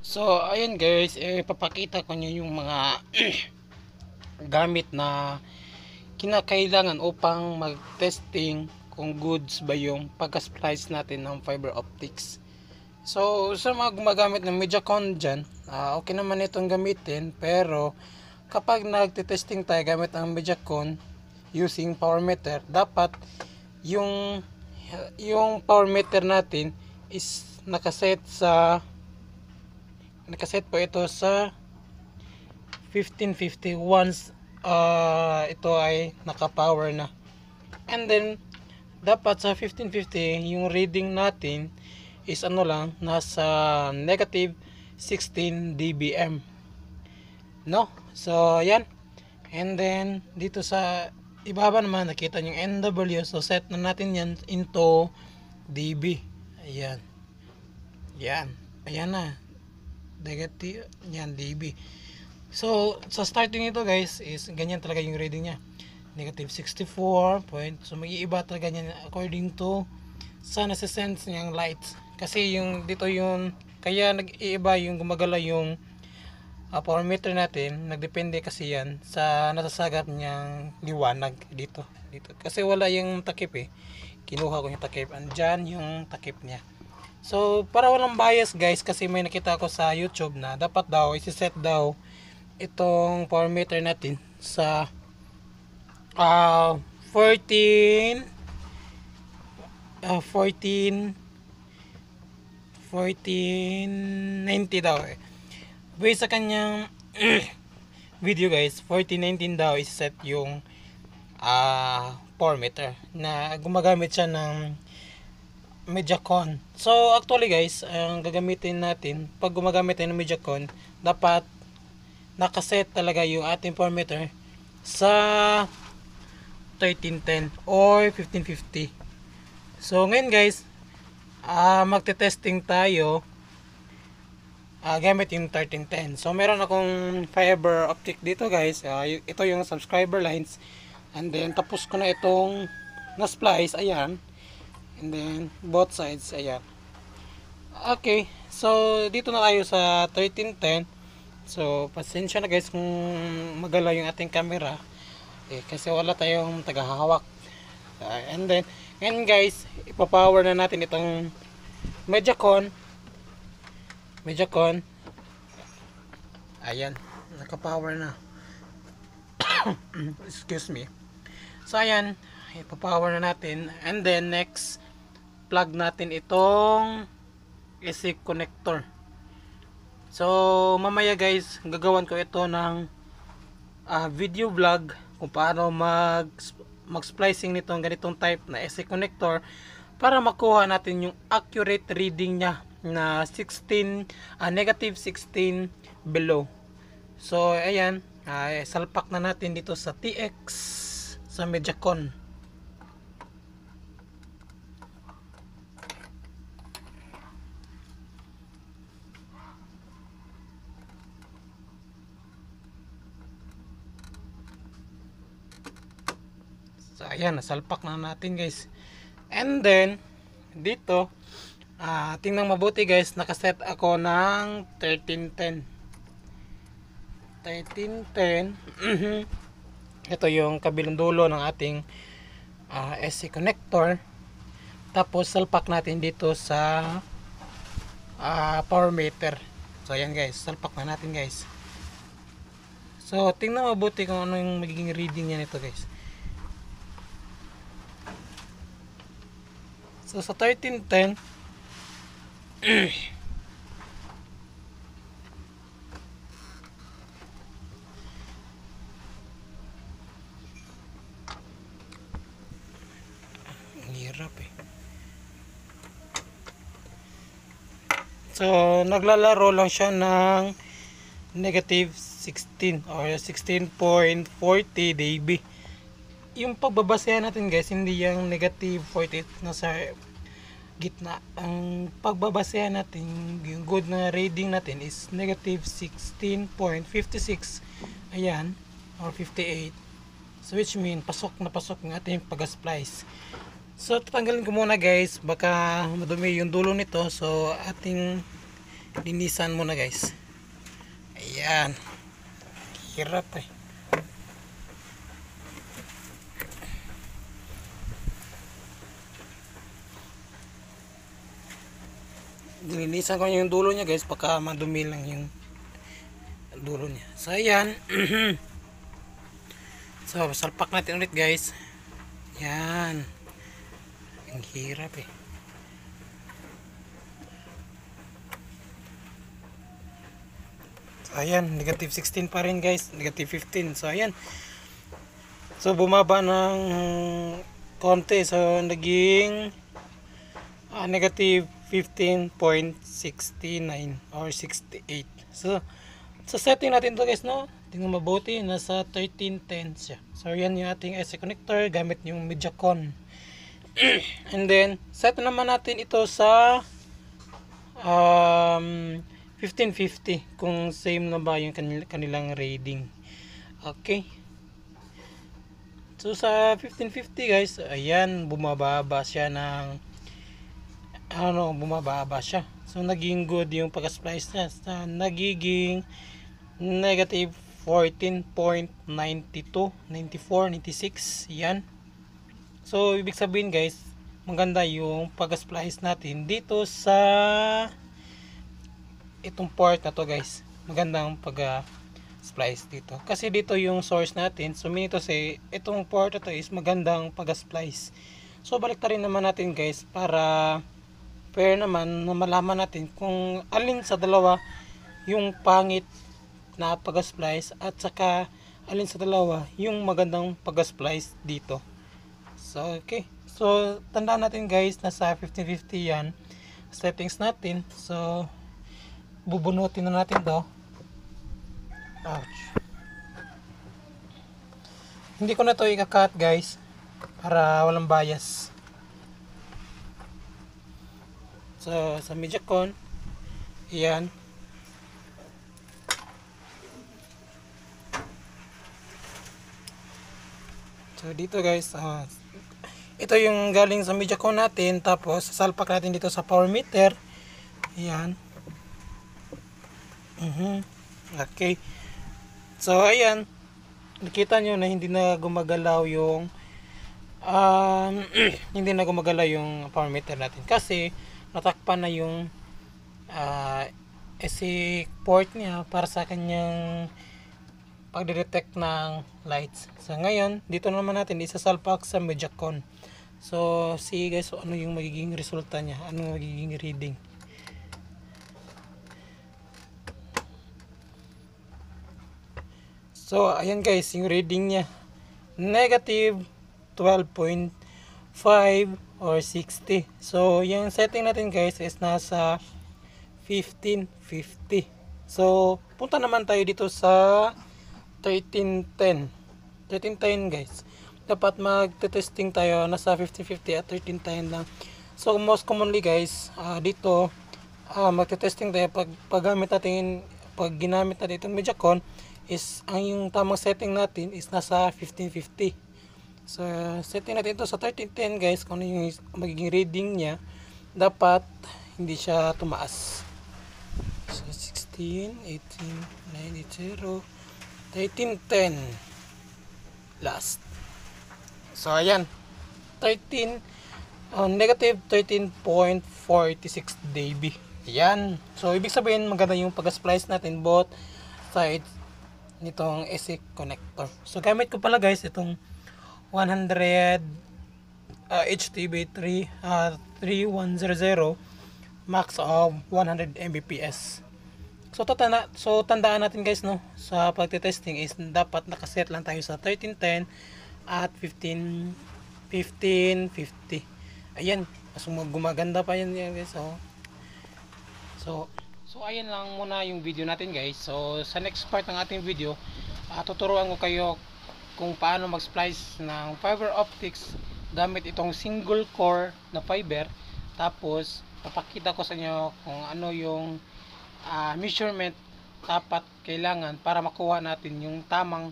So ayun guys, papakita ko nyo yung mga gamit na kinakailangan upang mag-testing kung goods ba yung pagka-splice natin ng fiber optics. So sa mga gumagamit ng Mediacom dyan, okay naman itong gamitin, pero kapag nagte-testing tayo gamit ang Mediacom using power meter, dapat yung power meter natin is nakaset po ito sa 1550 once ito ay naka-power na. And then dapat sa 1550 yung reading natin is nasa negative 16 dBm, no? So yan. And then dito sa ibaba naman nakita niyo yung NW, so set na natin yan into dB. Ayan na, negative yan dB. So sa starting nito guys is ganyan talaga yung reading niya, negative 64 point. So mag-iiba talaga yan according to sa nasa-sense niyang lights, kasi yung dito yung kaya nag-iiba yung gumagala yung power meter natin, nagdepende kasi yan sa nasasagap niyang liwanag dito kasi wala yung takip kinuha ko yung takip, andyan yung takip niya. So para walang bias guys, kasi may nakita ko sa YouTube na dapat daw isi-set daw itong power meter natin sa 1490 daw based sa kanyang video guys. 1419 daw isi-set yung power meter na gumagamit siya ng Mediacom. So actually guys, ang gagamitin natin pag gumagamit tayo ng Mediacom, dapat nakaset talaga yung ating power meter sa 1310 or 1550. So ngayon guys, magte-testing tayo gamit yung 1310. So meron akong fiber optic dito guys. Ito yung subscriber lines, and then tapos ko na itong na-splice, ayan. And then both sides, ayan. Okay, so dito na tayo sa 1310. So pasensya na guys kung magalaw yung ating camera kasi wala tayong tagahawak. And then ngayon guys, ipapower na natin itong Mediacom. Ayan, naka-power na. Excuse me. So ayan, ipapower na natin, and then next plug natin itong AC connector. So mamaya guys, gagawan ko ito ng video vlog kung paano mag-splicing nitong ganitong type na AC connector para makuha natin yung accurate reading niya na negative 16 below. So ayan, salpak na natin dito sa TX sa Mediacom. So ayan, nasalpak na natin guys. And then dito tingnan mabuti guys, nakaset ako ng 1310. Ito yung kabilang dulo ng ating AC connector. Tapos salpak natin dito sa power meter. So ayan guys, salpak na natin guys. So tingnan mabuti kung ano yung magiging reading niya nito guys. So sa 1310 hirap So naglalaro lang siya ng negative 16 or 16.40 dB. Yung pagbabasehan natin guys, hindi yung negative 48 na sa gitna. Ang pagbabasehan natin, yung good na reading natin is negative 16.56, ayan, or 58. So which mean pasok na pasok ng ating pag-splice. So tatanggalin ko muna guys, baka madumi yung dulo nito. So ating linisan muna guys. Ayan, hirap eh. Linisan ko yung dulo niya guys, baka madumi lang yung dulo niya. So ayan. So salpak natin ulit guys. Yan, ang hirap eh. So ayan, negative 16 pa rin guys, negative 15. So ayan, so bumaba ng konti, so naging negative 15.69 or 68. So sa setting natin to guys, no, tingnan mabuti, nasa 1310 siya. So yan yung ating IC connector gamit yung MediaCon. And then set naman natin ito sa 1550 kung same na ba yung kanilang rating. Okay, so sa 1550 guys, ayan, bumababa siya ng bumababa siya. So naging good yung pag-splice niya, sa nagiging negative 14.92, 94, 96. Yan. So ibig sabihin guys, maganda yung pag-splice natin dito sa itong port na to guys. Magandang pag-splice dito, kasi dito yung source natin. So minito say itong port na to is magandang pag-splice. So balik rin naman natin guys, para fair naman na malaman natin kung alin sa dalawa yung pangit na pag-splice at saka alin sa dalawa yung magandang pag-splice dito. So okay, so tandaan natin guys, nasa 1550 yan settings natin. So bubunutin na natin to. Ouch. Hindi ko na to i-cut guys, para walang bias. So sa MediaCon, yan. So dito guys, ito yung galing sa MediaCon natin, tapos salpak natin dito sa power meter. Yan. Okay. So ayan, nakita nyo na hindi na gumagalaw yung hindi na gumagalaw yung power meter natin, kasi natakpan na yung AC port niya para sa kanyang pagdedetect ng lights. So ngayon, dito naman natin isasalpak sa MediaCon. So see guys, so ano yung magiging resulta niya, ano magiging reading. So ayan guys, yung reading niya negative 12.5 or 60. So yung setting natin guys is nasa 1550. So punta naman tayo dito sa 1310 guys. Dapat magte-testing tayo nasa 1550 at 1310 lang. So most commonly guys, dito magte-testing tayo pag ginamit natin itong MediaCon, is ang yung tamang setting natin is nasa 1550. So setting natin ito sa 1310 guys, kung ano yung magiging reading niya, dapat hindi siya tumaas. So 16, 18, 9, 1310 last. So ayan, negative 13.46 dB. Ayan. So ibig sabihin maganda yung pag-splice natin both sides nitong AC connector. So gamit ko pala guys itong 100 HTB3 3100 max of 100 Mbps. So tandaan natin guys, no, sa pagte-testing is dapat nakaset lang tayo sa 1310 at 1550. Ayan, so gumaganda pa yan guys. So ayan lang muna yung video natin guys. So sa next part ng ating video, tuturuan ko kayo kung paano mag-splice ng fiber optics gamit itong single core na fiber. Tapos papakita ko sa inyo kung ano yung measurement dapat kailangan para makuha natin yung tamang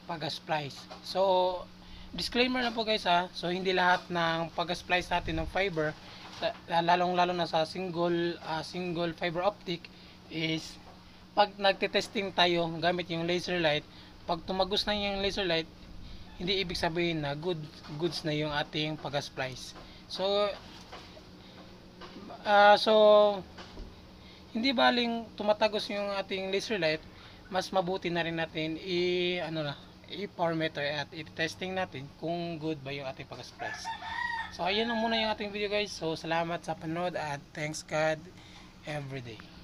pag-splice. So disclaimer na po guys, so hindi lahat ng pag-splice natin ng fiber lalong-lalo na sa single fiber optic is pag nagte-testing tayo gamit yung laser light, pag tumagos na yung laser light, hindi ibig sabihin na goods na yung ating pag-splice. So so hindi baling tumatagos yung ating laser light, mas mabuti na rin natin i-format at i-testing natin kung good ba yung ating pag-splice. So ayun lang muna yung ating video guys. So salamat sa panood at thanks God everyday.